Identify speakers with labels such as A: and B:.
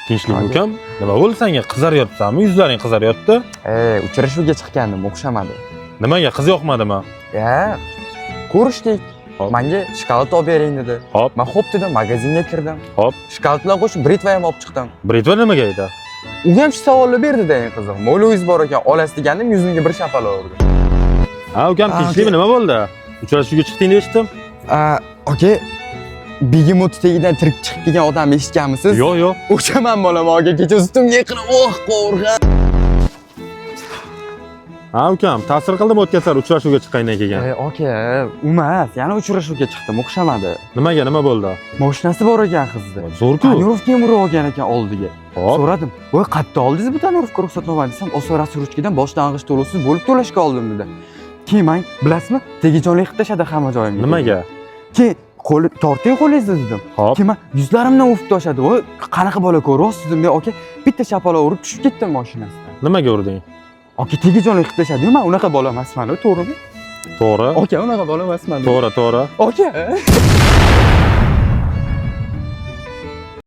A: Tinchlik ukam. Nima bo'ldi senga? Qizaryapsanmi? Yuzlaring qizaryapti.
B: Uchrashuvga chiqqandim, o'xshamadi.
A: Nimaga? Qiz yoqmadimi?
B: Ko'rishdik.
A: Hop.
B: Menga shokolad olib bering dedi.
A: Hop,
B: Men xo'p dedim, magazinga kirdim.
A: hop.
B: Shokolad bilan qo'shib britva ham olib chiqdim.
A: Britva nimaga edi?
B: U ham shu savolni berdi-da, eng qizig'i. Mo'ylovingiz bor ekan, olasiz degandim, yuzimga bir shapaloq urdi.
A: Ha, ukam, tinchlikmi? Nima bo'ldi? Uchrashuvga chiqding deb eshitdim.
B: Aka, Begimot tagidan tirik chiqib kelgan odamni eshitganmisiz?
A: Yo'q, yo'q.
B: O'shaman bolam, aka, kecha ustimga yiqilib, qo'rg'an.
A: Ha, ukam, ta'sir qildimi o'tgan safar uchrashuvga chiqqandan keyin?
B: Aka, emas, yana uchrashuvga chiqdim, o'xshamadi.
A: Nimaga? Nima bo'ldi?
B: Mashinasi bor ekan qizni.
A: Zo'r-ku.
B: Tonirovka ham urib olgan ekan oldiga.
A: Hop.
B: So'radim, "Voy, qayerda oldingiz bu tonirovka ruxsatnomani?" desam, "Osora surishkidan boshlang'ich to'lovsiz bo'lib to'lashga oldim" dedi. Keyin men, bilasizmi, tegijonlik qilib tashadi hamma joyimga.
A: Nimaga?
B: Keyin qo'li torting qo'lingizni dedim.
A: Hop.
B: Keyin men yuzlarimdan o'pib tashladi. "Voy, qanaqa bola ko'ryapsiz?" dedim. "Aka, bitta shapaloq urib tushib ketdim mashinasidan."
A: Nimaga urding?
B: "Aka, tegijonlik qilib tashadi-yu, men unaqa bola emasman, to'g'rimi?"
A: To'g'ri.
B: "Aka, unaqa bola emasman."
A: To'g'ri, to'g'ri.
B: "Aka."